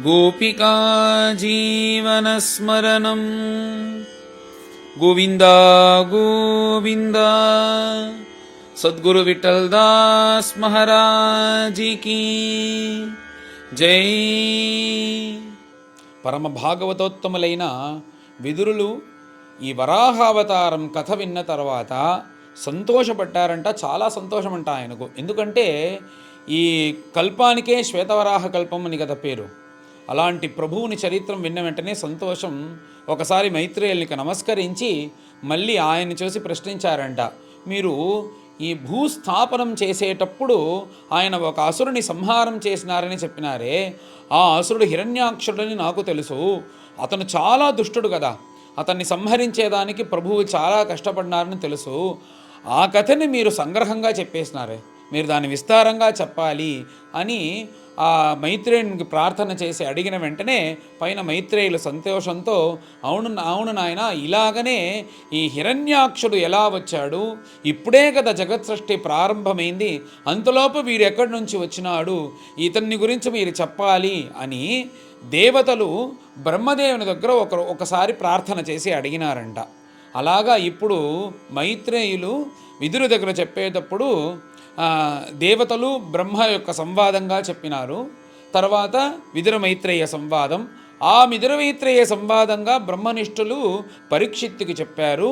गोपिका जीवनस्मरणं गोविन्द गोविन्द। सद्गुरु विठ्ठलदास महाराज की జై. పరమ భాగవతోత్తములైన విదురులు ఈ వరాహావతారం కథ విన్న తర్వాత సంతోషపడ్డారంట. చాలా సంతోషమంట ఆయనకు. ఎందుకంటే ఈ కల్పానికే శ్వేతవరాహ కల్పం అని కదా పేరు. అలాంటి ప్రభువుని చరిత్రం విన్న వెంటనే సంతోషం. ఒకసారి మైత్రేయునికి నమస్కరించి మళ్ళీ ఆయన చూసి ప్రశ్నించారంట, మీరు ఈ భూస్థాపనం చేసేటప్పుడు ఆయన ఒక అసురుని సంహారం చేసినారని చెప్పినారే, ఆ అసురుడు హిరణ్యాక్షుడని నాకు తెలుసు. అతను చాలా దుష్టుడు కదా, అతన్ని సంహరించేదానికి ప్రభువు చాలా కష్టపడినారని తెలుసు. ఆ కథని మీరు సంగ్రహంగా చెప్పేసినారే, మీరు దాన్ని విస్తారంగా చెప్పాలి అని ఆ మైత్రేయునికి ప్రార్థన చేసి అడిగిన వెంటనే పైన మైత్రేయులు సంతోషంతో అవును అవును నాయన, ఇలాగనే ఈ హిరణ్యాక్షుడు ఎలా వచ్చాడు, ఇప్పుడే కదా జగత్ సృష్టి ప్రారంభమైంది, అంతలోపు వీరు ఎక్కడి నుంచి వచ్చినాడు, ఇతన్ని గురించి మీరు చెప్పాలి అని దేవతలు బ్రహ్మదేవుని దగ్గర ఒకసారి ప్రార్థన చేసి అడిగినారంట. అలాగా ఇప్పుడు మైత్రేయులు విదురు దగ్గర చెప్పేటప్పుడు దేవతలు బ్రహ్మ యొక్క సంవాదంగా చెప్పినారు. తర్వాత విదుర మైత్రేయ సంవాదం, ఆ విదుర మైత్రేయ సంవాదంగా బ్రహ్మనిష్ఠులు పరీక్షిత్తుకి చెప్పారు.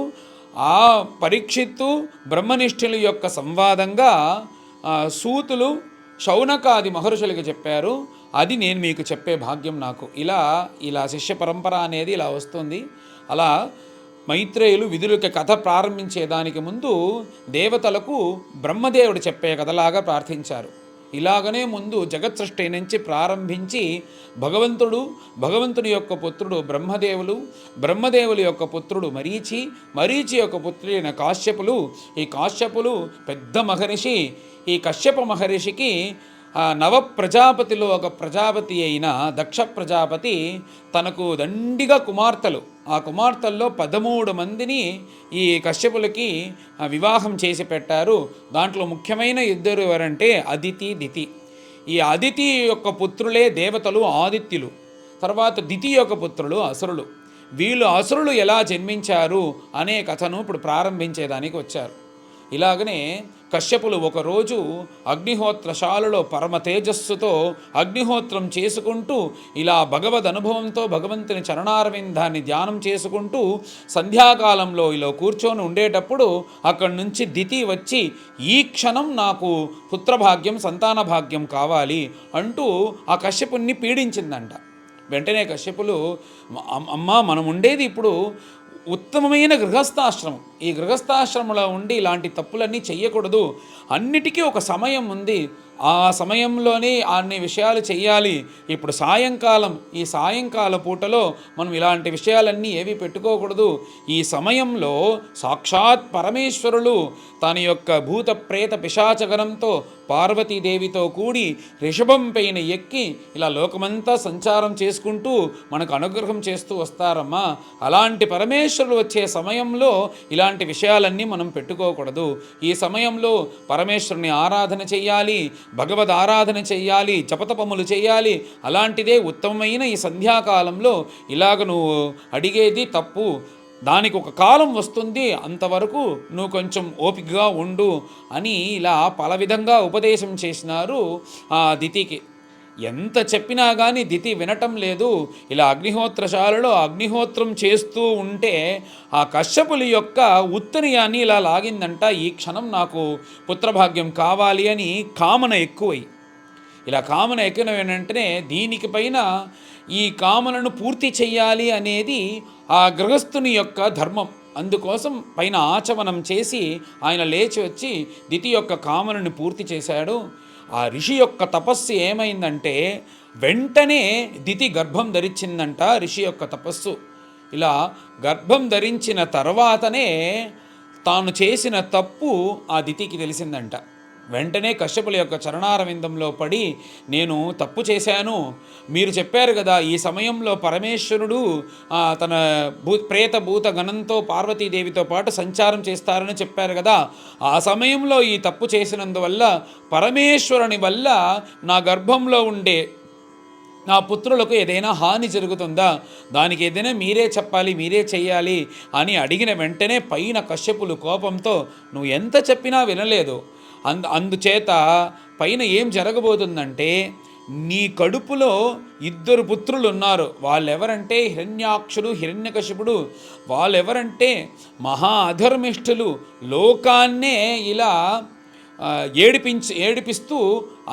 ఆ పరీక్షిత్తు బ్రహ్మనిష్ఠుల యొక్క సంవాదంగా సూతులు శౌనకాది మహర్షులకి చెప్పారు. అది నేను మీకు చెప్పే భాగ్యం నాకు. ఇలా శిష్య పరంపర అనేది ఇలా వస్తుంది. అలా మైత్రేయులు విదురులకి కథ ప్రారంభించేదానికి ముందు దేవతలకు బ్రహ్మదేవుడు చెప్పే కథలాగా ప్రార్థించారు. ఇలాగనే ముందు జగత్ సృష్టి నుంచి ప్రారంభించి భగవంతుని యొక్క పుత్రుడు బ్రహ్మదేవుల యొక్క పుత్రుడు మరీచి యొక్క పుత్రుడైన కాశ్యపులు. ఈ కాశ్యపులు పెద్ద మహర్షి. ఈ కశ్యప మహర్షికి నవ ప్రజాపతిలో ఒక ప్రజాపతి అయిన దక్ష ప్రజాపతి తనకు దండిగా కుమార్తెలు, ఆ కుమార్తెల్లో 13 మందిని ఈ కశ్యపులకి వివాహం చేసి పెట్టారు. దాంట్లో ముఖ్యమైన ఇద్దరు ఎవరంటే అదితి, దితి. ఈ అదితి యొక్క పుత్రులే దేవతలు ఆదిత్యులు. తర్వాత దితి యొక్క పుత్రులు అసురులు. వీళ్ళు అసురులు ఎలా జన్మించారు అనే కథను ఇప్పుడు ప్రారంభించేదానికి వచ్చారు. ఇలాగనే కశ్యపులు ఒకరోజు అగ్నిహోత్రశాలలో పరమ తేజస్సుతో అగ్నిహోత్రం చేసుకుంటూ ఇలా భగవద్ అనుభవంతో భగవంతుని చరణారవిందాన్ని ధ్యానం చేసుకుంటూ సంధ్యాకాలంలో ఇలా కూర్చొని ఉండేటప్పుడు అక్కడి నుంచి దితి వచ్చి ఈ క్షణం నాకు పుత్రభాగ్యం సంతాన భాగ్యం కావాలి అంటూ ఆ కశ్యపుని పీడించిందంట. వెంటనే కశ్యపులు, అమ్మా మనం ఉండేది ఇప్పుడు ఉత్తమమైన గృహస్థాశ్రమం, ఈ గృహస్థాశ్రమంలో ఉండి ఇలాంటి తప్పులన్నీ చెయ్యకూడదు, అన్నిటికీ ఒక సమయం ఉంది, ఆ సమయంలోనే అన్ని విషయాలు చెయ్యాలి. ఇప్పుడు ఈ సాయంకాల పూటలో మనం ఇలాంటి విషయాలన్నీ ఏవి పెట్టుకోకూడదు. ఈ సమయంలో సాక్షాత్ పరమేశ్వరులు తన యొక్క భూత ప్రేత పిశాచగణంతో పార్వతీదేవితో కూడి రిషభం పైన ఎక్కి ఇలా లోకమంతా సంచారం చేసుకుంటూ మనకు అనుగ్రహం చేస్తూ వస్తారమ్మా. అలాంటి పరమేశ్వరులు వచ్చే సమయంలో ఇలాంటి విషయాలన్నీ మనం పెట్టుకోకూడదు. ఈ సమయంలో పరమేశ్వరుని ఆరాధన చెయ్యాలి, భగవద్ ఆరాధన చెయ్యాలి, జపతపములు చెయ్యాలి. అలాంటిదే ఉత్తమమైన ఈ సంధ్యాకాలంలో ఇలాగ నువ్వు అడిగేది తప్పు, దానికి ఒక కాలం వస్తుంది, అంతవరకు నువ్వు కొంచెం ఓపికగా ఉండు అని ఇలా పల విధంగా ఉపదేశం చేసినారు ఆ దితికి. ఎంత చెప్పినా కానీ దితి వినటం లేదు. ఇలా అగ్నిహోత్రశాలలో అగ్నిహోత్రం చేస్తూ ఉంటే ఆ కశ్యపులి యొక్క ఉత్తరీయాన్ని ఇలా లాగిందంట. ఈ క్షణం నాకు పుత్రభాగ్యం కావాలి అని కామన ఎక్కువై, ఇలా కామన ఎక్కిన వెంటనే దీనికి పైన ఈ కామనను పూర్తి చెయ్యాలి అనేది ఆ గృహస్థుని యొక్క ధర్మం. అందుకోసం పైన ఆచమనం చేసి ఆయన లేచి వచ్చి దితి యొక్క కామనను పూర్తి చేశాడు. ఆ ఋషి యొక్క తపస్సు ఏమైందంటే వెంటనే దితి గర్భం ధరించిందంట. ఋషి యొక్క తపస్సు ఇలా గర్భం ధరించిన తర్వాతనే తాను చేసిన తప్పు ఆ దితికి తెలిసిందంట. వెంటనే కశ్యపుల యొక్క చరణారవిందంలో పడి, నేను తప్పు చేశాను, మీరు చెప్పారు కదా ఈ సమయంలో పరమేశ్వరుడు తన ప్రేత భూత గణంతో పార్వతీదేవితో పాటు సంచారం చేస్తారని చెప్పారు కదా, ఆ సమయంలో ఈ తప్పు చేసినందువల్ల పరమేశ్వరుని వల్ల నా గర్భంలో ఉండే నా పుత్రులకు ఏదైనా హాని జరుగుతుందా, దానికి ఏదైనా మీరే చెప్పాలి, మీరే చెయ్యాలి అని అడిగిన వెంటనే పైన కశ్యపులు కోపంతో నువ్వు ఎంత చెప్పినా వినలేదు. అందుచేత పైన ఏం జరగబోతుందంటే, నీ కడుపులో 2 పుత్రులు ఉన్నారు. వాళ్ళెవరంటే హిరణ్యాక్షుడు, హిరణ్యకశిపుడు. మహా అధర్మిష్ఠులు. లోకాన్నే ఇలా ఏడిపిస్తూ,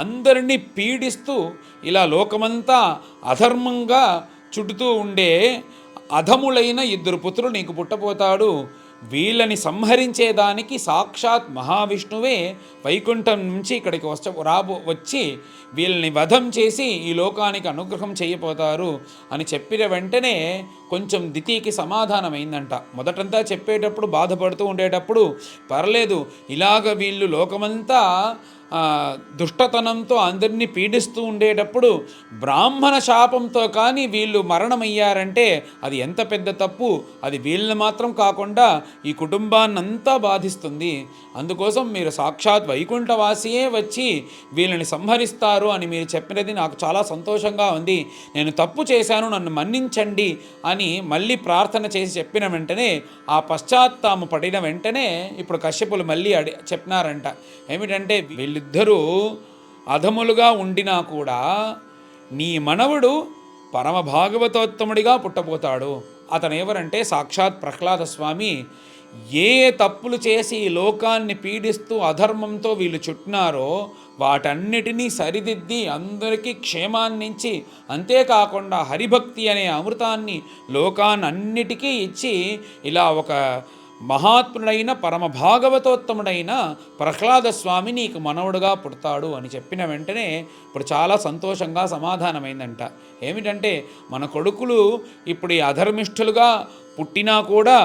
అందరినీ పీడిస్తూ, ఇలా లోకమంతా అధర్మంగా చుట్టుతూ ఉండే అధములైన 2 పుత్రులు నీకు పుట్టపోతాడు. వీళ్ళని సంహరించేదానికి సాక్షాత్ మహావిష్ణువే వైకుంఠం నుంచి ఇక్కడికి వచ్చి వీళ్ళని వధం చేసి ఈ లోకానికి అనుగ్రహం చేయబోతారు అని చెప్పిన వెంటనే కొంచెం దితికి సమాధానమైందంట. మొదటంతా చెప్పేటప్పుడు బాధపడుతూ ఉండేటప్పుడు పర్లేదు, ఇలాగ వీళ్ళు లోకమంతా దుష్టతనంతో అందరినీ పీడిస్తూ ఉండేటప్పుడు బ్రాహ్మణ శాపంతో కానీ వీళ్ళు మరణమయ్యారంటే అది ఎంత పెద్ద తప్పు. అది వీళ్ళని మాత్రం కాకుండా ఈ కుటుంబాన్నంతా బాధిస్తుంది. అందుకోసం మీరు సాక్షాత్ వైకుంఠవాసియే వచ్చి వీళ్ళని సంహరిస్తారు అని మీరు చెప్పినది నాకు చాలా సంతోషంగా ఉంది. నేను తప్పు చేశాను, నన్ను మన్నించండి అని మళ్ళీ ప్రార్థన చేసి చెప్పిన వెంటనే, ఆ పశ్చాత్తాపం పడిన వెంటనే ఇప్పుడు కశ్యపులు మళ్ళీ చెప్పినారంట. ఏమిటంటే, వీళ్ళిద్దరూ అధములుగా ఉండినా కూడా నీ మనవుడు పరమ భాగవతోత్తముడిగా పుట్టబోతాడు. అతను ఎవరంటే సాక్షాత్ ప్రహ్లాద స్వామి. ఏ తప్పులు చేసి ఈ లోకాన్ని పీడిస్తూ అధర్మంతో వీళ్ళు చుట్టినారో వాటన్నిటినీ సరిదిద్ది అందరికీ క్షేమాన్నించి, అంతేకాకుండా హరిభక్తి అనే అమృతాన్ని లోకాన్నన్నిటికీ ఇచ్చి ఇలా ఒక మహాత్ముడైన పరమ భాగవతోత్తముడైన ప్రహ్లాద స్వామి నీకు మనవుడుగా పుడతాడు అని చెప్పిన వెంటనే ఇప్పుడు చాలా సంతోషంగా సమాధానమైందంట. ఏమిటంటే, మన కొడుకులు ఇప్పుడు ఈ అధర్మిష్ఠులుగా పుట్టినా కూడా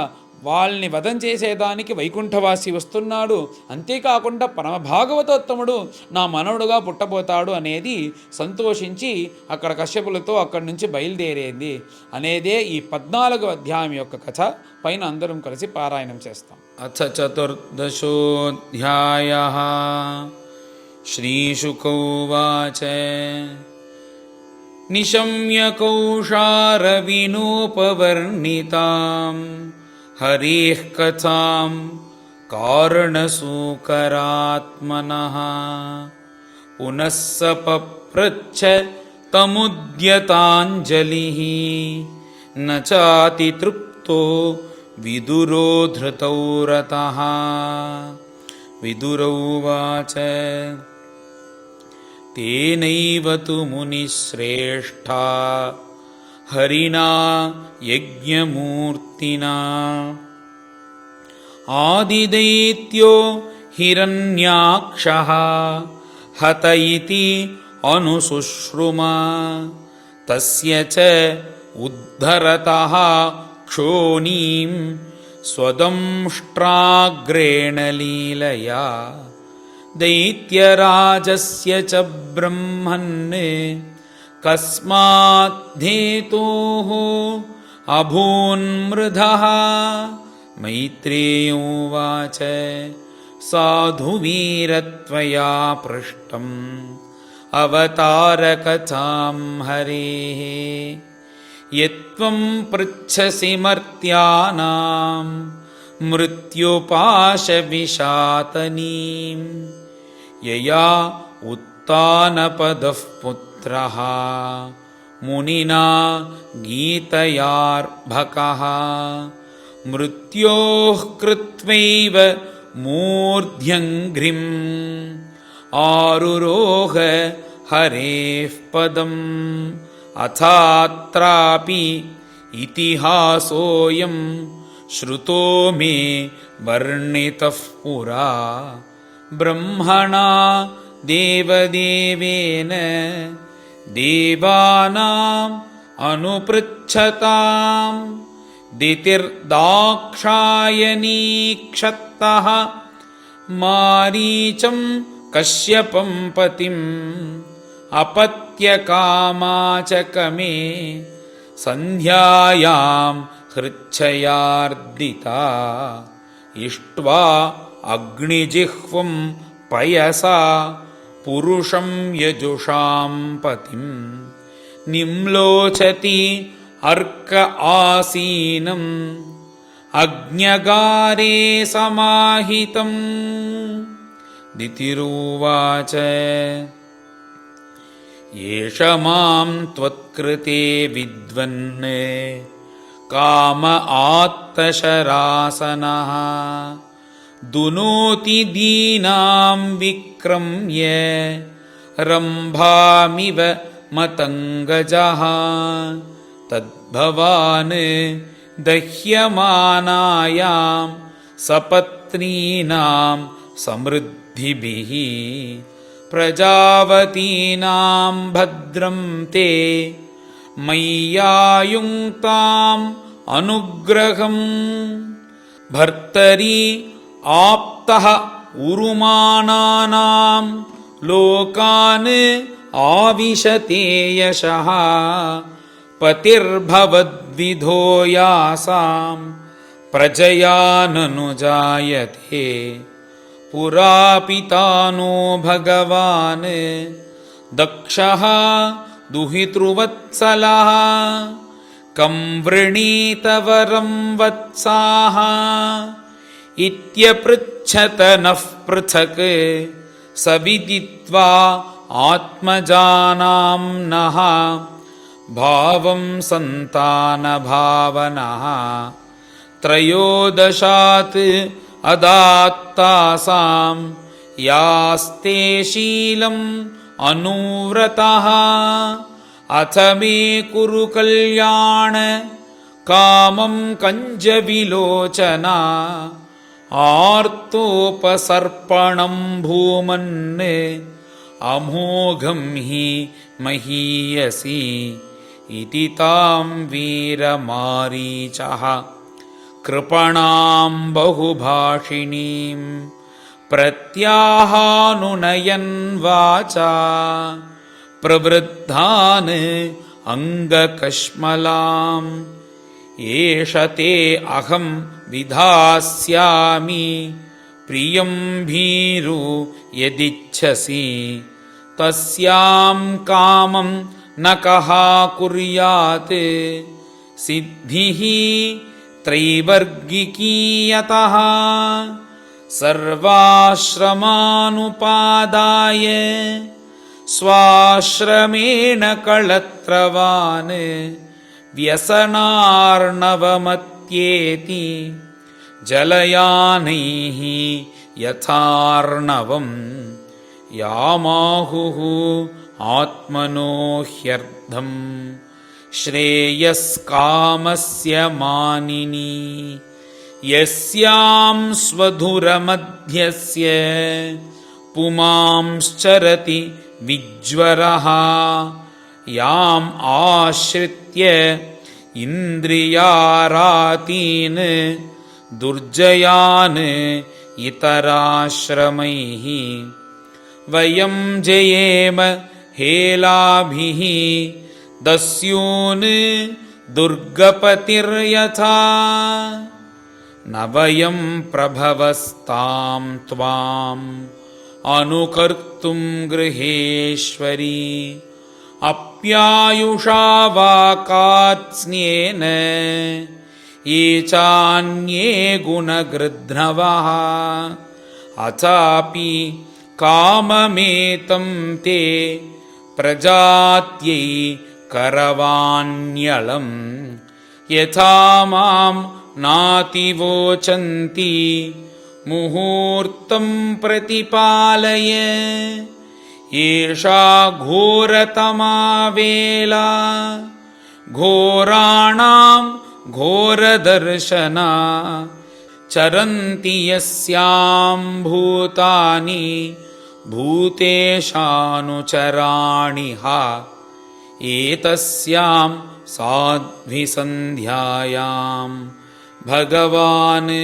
వాళ్ళని వధం చేసేదానికి వైకుంఠవాసి వస్తున్నాడు, అంతేకాకుండా పరమ భాగవతోత్తముడు నా మనవుడుగా పుట్టబోతాడు అనేది సంతోషించి అక్కడ కశ్యపులతో అక్కడి నుంచి బయలుదేరేది అనేదే ఈ 14వ అధ్యాయం యొక్క కథ. పైన అందరం కలిసి పారాయణం చేస్తాం. అథ చతుర్దశోऽధ్యాయః. శ్రీశుక ఉవాచ. నిశమ్య కౌషారవినోపవర్ణితాం హరేః కథాం కారణసూకరాత్మనః పునః స పప్రచ్ఛ తముద్యతాంజలిః న చాతి తృప్తో విదురో ధృతౌ రతః. విదుర ఉవాచ. తేనైవ తు మునిశ్రేష్ఠా హరిణా యజ్ఞమూర్తినా ఆదిదైత్యో హిరణ్యాక్షః హత ఇతి అనుశుశ్రుమా తస్య చ ఉద్ధరతః క్షోణీం స్వదంష్ట్రాగ్రేణ లీలయా దైత్యరాజస్య చ బ్రహ్మన్ కస్మాద్ధేతోః అభూన్మృధః. మైత్రేయ ఉవాచ. సాధు వీరత్వయా పృష్టం అవతారకథాం హరేః యత్వం పృచ్ఛసి మర్త్యానాం మృత్యుపాశవిశాతనీం యయా ఉత్తానపదః పుత్రః మునినా గీతయార్భకః మృత్యోః కృత్వైవ మూర్ధ్యంఘ్రిం ఆరురోహ హరేః పదం అథాత్రాపి ఇతిహాసోయం శ్రుతో మే వర్ణితః పురా బ్రహ్మణా దేవదేవేన దేవానాం అనుపృచ్ఛతాం దితిర్దాక్షాయణీక్షత్తః మారీచం కశ్యపం పతిం అపత్యకామాచకమే సంధ్యాయాం హృచ్ఛయార్దితా ఇష్ట్వా అగ్నిజిహ్వం పయసా పురుషం యజుషాం పతిం निम्लोचति अर्क आसीनम् अग्न्यगारे समाहितम्। दितिरुवाच एष मां त्वत्कृते विद्वन् काम आत्तशरासनः दुनोति दीनां विक्रम्य रम्भामिव मतङ्गजः। तद्भवान् दह्यमानायां सपत्नीनां समृद्धिभिः प्रजावतीनां भद्रं ते मय्यायुङ्क्ताम् अनुग्रहम्। भर्तरि आप्तः उरुमानानां लोकान् आविशते यशः पतिर्भवद्विधो यासां प्रजया ननु जायते। पुरा पितानो भगवान् दक्षः दुहितृवत्सलः कं वृणीत वरं वत्साः इत्यपृच्छत नः पृथक् स विदित्वा आत्मजानाम्नः भावं सन्तानभावनः। त्रयोदशात् अदात्तासां यास्ते शीलम् अनुव्रतः अथ मे कुरु कल्याण कामं कञ्जविलोचना आर्तोपसर्पणं भूमन् अमोघं हि महीयसी इति तां वीरमारीचः कृपणां बहुभाषिणीं प्रत्याहानुनयन् वाचा प्रवृद्धान् अङ्गकश्मलाम्। एष ते अहं विधास्यामि प्रियं भीरु यदिच्छसि तस्यां कामं न कः कुर्यात् सिद्धिः त्रैवर्गिकीयतः। सर्वाश्रमानुपादाय स्वाश्रमेण कळत्रवान् व्यसनार्णवमत्येति जलयानैः यथार्णवम् यामाहुः आत्मनो ह्यर्थम् श्रेयस्कामस्य मानिनी यस्यां स्वधुरमध्यस्य पुमांश्चरति विज्वरः याम् आश्रित्य इन्द्रियारातीन् दुर्जयान् इतराश्रमैः वयं जयेम हेलाभिः दस्यून् दुर्गपतिर्यथा न वयं प्रभवस्तां त्वाम् अनुकर्तुं गृहेश्वरी अप्यायुषा वा कात्स्न्येन ये चान्ये गुणगृध्रवः अथापि काममेतं ते प्रजात्यै करवाण्यलम् यथा मां नातिवोचन्ति मुहूर्तं प्रतिपालय एषा घोरतमा वेला घोराणां घोरदर्शना चरन्ति यस्यां भूतानि भूतेशानुचराणि हा एतस्यां साध्विसन्ध्यायां भगवान्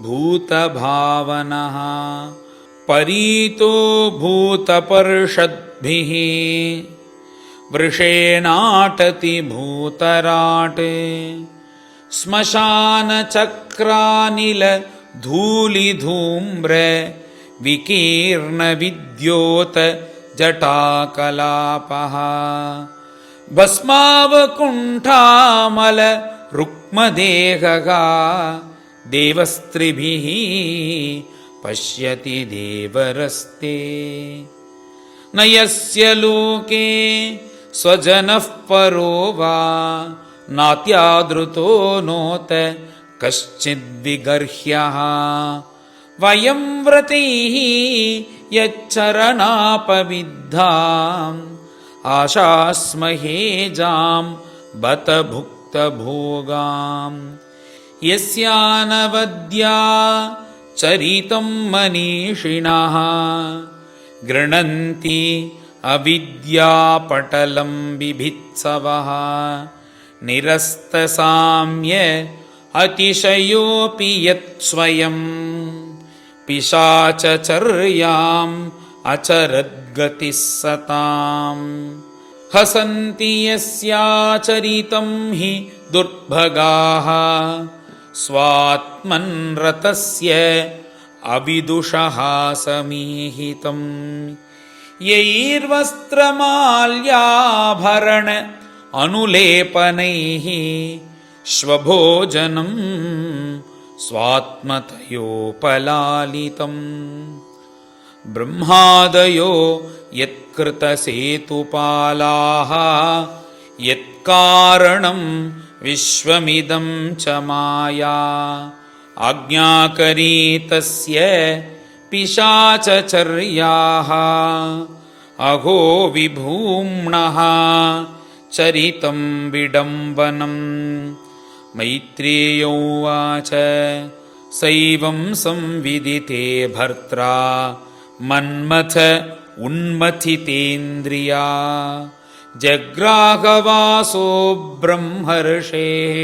भूतभावनः परीतो भूतपर्षद्भिः वृषेणाटति भूतराट् श्मशानचक्रानिलधूलिधूम्र विकीर्णविद्योत जटाकलापः ಭಸ್ಮಾವಕುಂಠಾಮಲ ರುಕ್ಮದೇಹಗಾ ದೇವಸ್ತ್ರಿಭಿಃ ಪಶ್ಯತಿ ದೇವರಸ್ತೆ ನ ಯಸ್ಯ ಲೋಕೆ ಸ್ವಜನಃ ಪರೋ ವಾ ನಾತ್ಯಾದೃತೋ ನೋತ ಕಶ್ಚಿದ್ವಿಗರ್ಹ್ಯಃ ವಯಂ ವ್ರತೈಃ ಯಚ್ಚರಣಾಪವಿದ್ಧಾಂ ಆಶಾಸ್ಮಹೇ ಜಾಂ ಬತ ಭುಕ್ತಭೋಗಾಂ ಯಸ್ಯಾನವದ್ಯಾ ಚರಿತಂ ಮನೀಷಿಣಃ ಗೃಣಂತಿ ಅವಿದ್ಯಾಪಟಲಂ ಬಿಭಿತ್ಸವಃ ನಿರಸ್ತಸಾಮ್ಯ ಅತಿಶಯೋಪಿ ಯತ್ ಸ್ವಯಂ ಪಿಶಾಚಚರ್ಯಾಂ ಅಚರದ್ಗತಿಃ ಸತಾಂ ಹಸಂತಿ ಯಸ್ಯಾಚರಿತಂ ಹಿ ದುರ್ಭಗಾಃ ಸ್ವಾತ್ಮನ್ ರತಸ್ಯ ಅವಿದುಷಃ ಸಮೀಹಿತಂ ಯೈರ್ವಸ್ತ್ರಮಾಲ್ಯಾಭರಣ ಅನುಲೇಪನೈಃ ಶ್ವಭೋಜನಂ ಸ್ವಾತ್ಮತಯೋಪಲಾಲಿತಂ ಬ್ರಹ್ಮಾದಯೋ ಯತ್ಕೃತಸೇತುಪಾಲಾಃ ಯತ್ಕಾರಣಂ ವಿಶ್ವಮಿದಂ ಚ ಮಾಯಾ ಆಜ್ಞಾಕರೀ ತಸ್ಯ ಪಿಶಾಚಚರ್ಯಾಃ ಅಹೋ ವಿಭೂಮ್ನಃ ಚರಿತಂ ವಿಡಂಬನಂ ಮೈತ್ರೇಯ ಉವಾಚ ಸೈವಂ ಸಂವಿದಿತೆ ಭರ್ತ್ರಾ ಮನ್ಮಥ ಉನ್ಮಥಿತೇಂದ್ರಿಯಾ ಜಗ್ರಾಹವಾಸೋ ಬ್ರಹ್ಮರ್ಷೇಃ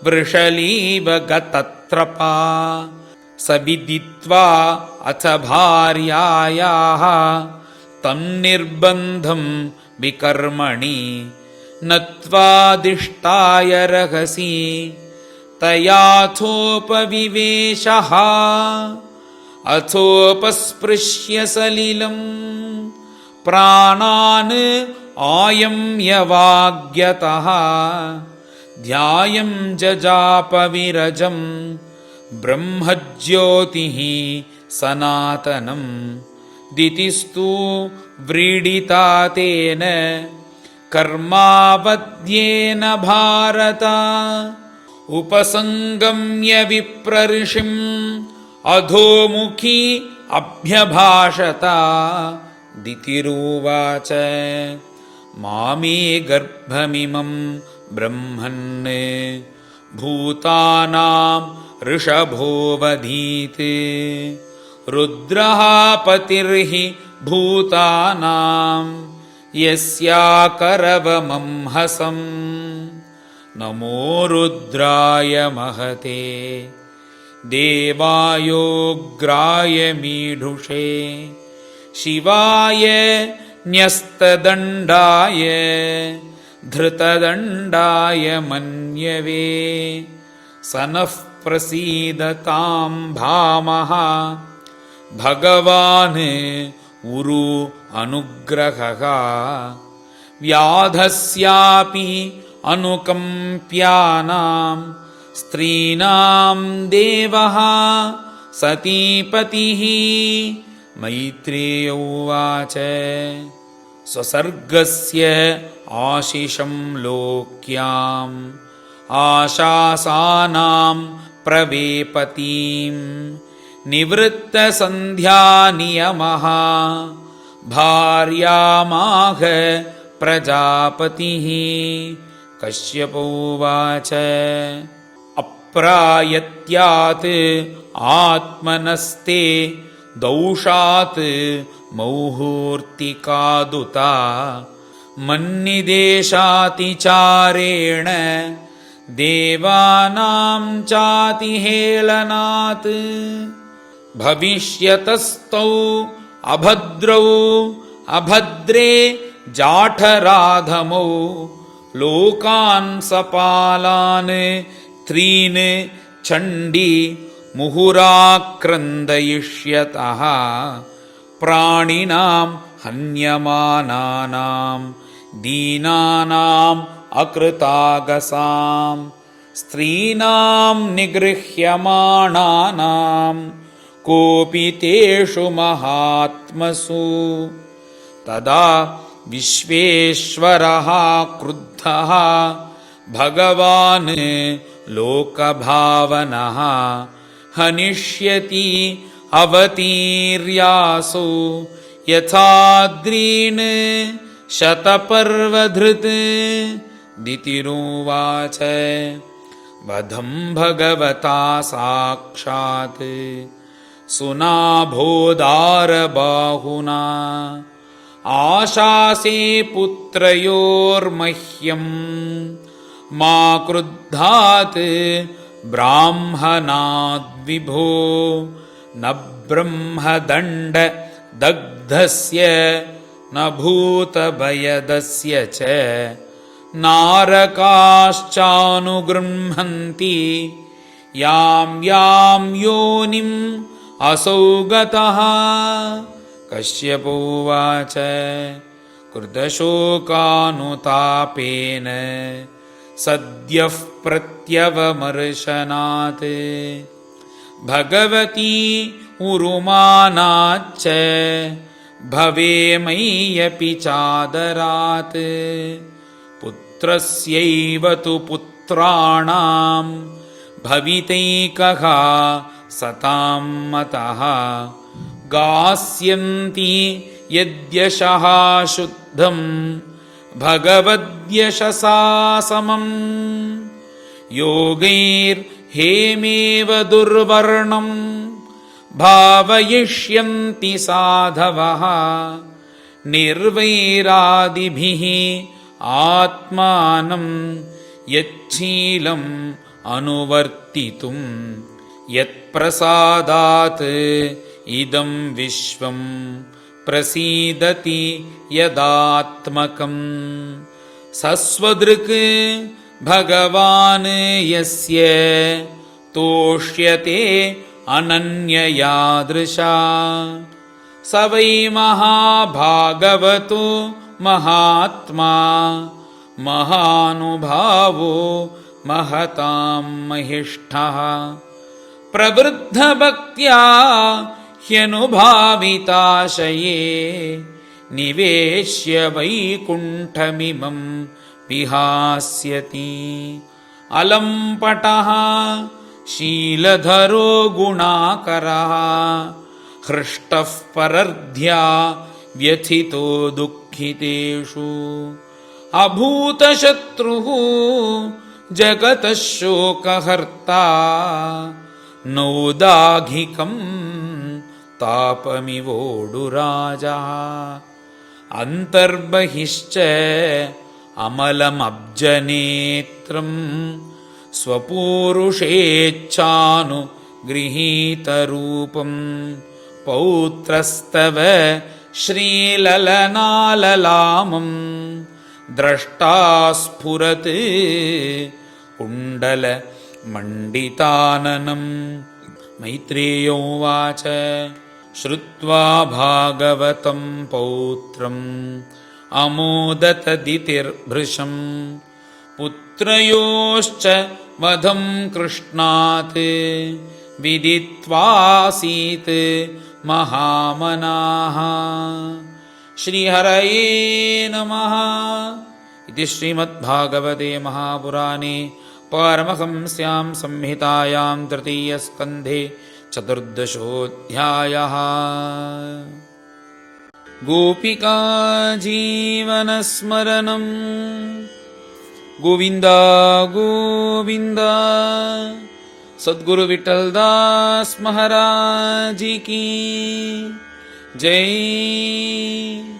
ವೃಷಲೀವ ಗತತ್ರಪಾ ಸ ವಿದಿತ್ವಾ ಅಥ ಭಾರ್ಯಾಯಾಃ ತಂ ನಿರ್ಬಂಧಂ ವಿಕರ್ಮಣಿ ನತ್ವಾದಿಷ್ಟಾಯ ರಹಸಿ ತಯಾಥೋಪವಿವೇಶಃ ಅಥೋಪಸ್ಪೃಶ್ಯ ಸಲಿಲಂ ಪ್ರಾಣಾನ್ ಆಯಮ್ಯವಾಗ್ಯತಃ ಧ್ಯಾಯಂ ಜಜಾಪವಿರಜಂ ಬ್ರಹ್ಮಜ್ಯೋತಿಃ ಸನಾತನಂ ದಿತಿಸ್ತು ವ್ರೀಡಿತಾ ತೇನ ಕರ್ಮಾವದ್ಯೇನ ಭಾರತ ಉಪಸಂಗಮ್ಯ ವಿಪ್ರರ್ಷಿಂ ಅಧೋಮುಖಿ ಅಭ್ಯಭಾಷತ ದಿತಿರುವಾಚ ಮಾಮೇ ಗರ್ಭಮಿಮಂ ಬ್ರಹ್ಮನ್ ಭೂತಾನಾಂ ಋಷಭೋವಧೀತ್ ರುದ್ರಃ ಪತಿರ್ಹಿ ಭೂತಾನಾಂ ಯಸ್ಯಾಕರವಮಂಹಸಂ ನಮೋ ರುದ್ರಾಯ ಮಹತೆ ದೇವಾಯೋಗ್ರಾಯ ಮೀಢುಷೇ ಶಿವಾಯ ನ್ಯಸ್ತದಂಡಾಯ ಧೃತದಂಡಾಯ ಮನ್ಯವೆ ಸನಃ ಪ್ರಸೀದತಾಂ ಭಾಮಹ ಭಗವಾನ್ ಉರು ಅನುಗ್ರಹಃ ವ್ಯಾಧಸ್ಯಾಪಿ ಅನುಕಂಪ್ಯಾನಾಂ ಸ್ತ್ರೀಣಾಂ ದೇವಃ ಸತೀಪತಿಃ ಮೈತ್ರೇಯ ಉವಾಚ ಸ್ವಸರ್ಗಸ್ಯ ಆಶಿಷಂ ಲೋಕ್ಯಾಂ ಆಶಾಸಾನಾಂ ಪ್ರವೇಪತೀಂ ನಿವೃತ್ತಸಂಧ್ಯಾನಿಯಮಃ ಭಾರ್ಯಾಮಾಹ ಪ್ರಜಾಪತಿಃ ಕಶ್ಯಪ ಉವಾಚ ಅಪ್ರಾಯತ್ಯಾತ್ ಆತ್ಮನಸ್ತೆ ದೌಷಾತ್ ಮೌಹೂರ್ತಿಕಾದುತ ಮನ್ನಿದೇಶಾತಿಚಾರೇಣ ದೇವಾನಾಂ ಚಾತಿಹೇಳನಾತ್ ಭವಿಷ್ಯತಸ್ತೌ ಅಭದ್ರೌ ಅಭದ್ರೇ ಜಾಠರಾಧಮೌ ಲೋಕಾನ್ ಸಪಾಲಾನ್ ತ್ರೀನ್ ಚಂಡಿ ಮುಹುರಾಕ್ರಂದಯಿಷ್ಯತಃ ಪ್ರಾಣಿನಾಂ ಹನ್ಯಮಾನಾನಾಂ दीनानाम् अकृतागसां स्त्रीणां निगृह्यमाणानां कोऽपि तेषु महात्मसु। तदा विश्वेश्वरः क्रुद्धः भगवान् लोकभावनः हनिष्यति अवतीर्यासो यथाद्रीन् शतपर्वधृत्। दितिरुवाच वधं भगवता साक्षात् सुनाभोदारबाहुना आशासे पुत्रयोर्मह्यं मा क्रुद्धात् ब्राह्मणाद्विभो न ब्रह्मदण्ड दग्धस्य न भूतभयदस्य च नारकाश्चानुगृह्णन्ति यां यां योनिम् असौ गतः। कश्यपोवाच क्रुद्धशोकानुतापेन सद्यः प्रत्यवमर्शनात् भगवती उरुमानाच्च भवेमय्यपि चादरात्। पुत्रस्यैव तु पुत्राणां भवितैकः सतां मतः गास्यन्ति यद्यशः शुद्धं भगवद्यशसा समम्। योगैर्हेमेव दुर्वर्णं भावयिष्यन्ति साधवः निर्वैरादिभिः आत्मानं यच्छीलम् अनुवर्तितुं यत्प्रसादात् इदं विश्वं प्रसीदति यदात्मकम्। सस्वदृक् भगवान् यस्य तोष्यते अनन्ययादृशा स वै महाभागवतो महात्मा महानुभावो महतां महिष्ठः। प्रवृद्धभक्त्या ह्यनुभाविताशये निवेश्य वैकुण्ठमिमं विहास्यति। अलम्पटः शीलधरो गुणाकरः हृष्टः परर्ध्या व्यथितो दुःखितेषु अभूतशत्रुः जगतः शोकहर्ता नौदाघिकं तापमिवोडुराजः। अन्तर्बहिश्च अमलमब्जनेत्रं स्वपूरुषेच्छानुगृहीतरूपं पौत्रस्तव श्रीललनाललामं द्रष्टा स्फुरत् कुण्डलमण्डिताननम्। मैत्रेयो उवाच श्रुत्वा भागवतं पौत्रम् अमोदतदितिर्भृशम् पुत्रयोश्च वधं कृष्णात् विदित्वासीत् महामनाः। श्रीहरये नमः। इति श्रीमद्भागवते महापुराणे पारमहंस्यां संहितायां तृतीयस्कन्धे चतुर्दशोऽध्यायः। गोपिका जीवनस्मरणं गोविन्द गोविन्द। सद्गुरु विठ्ठलदास महाराज की जय।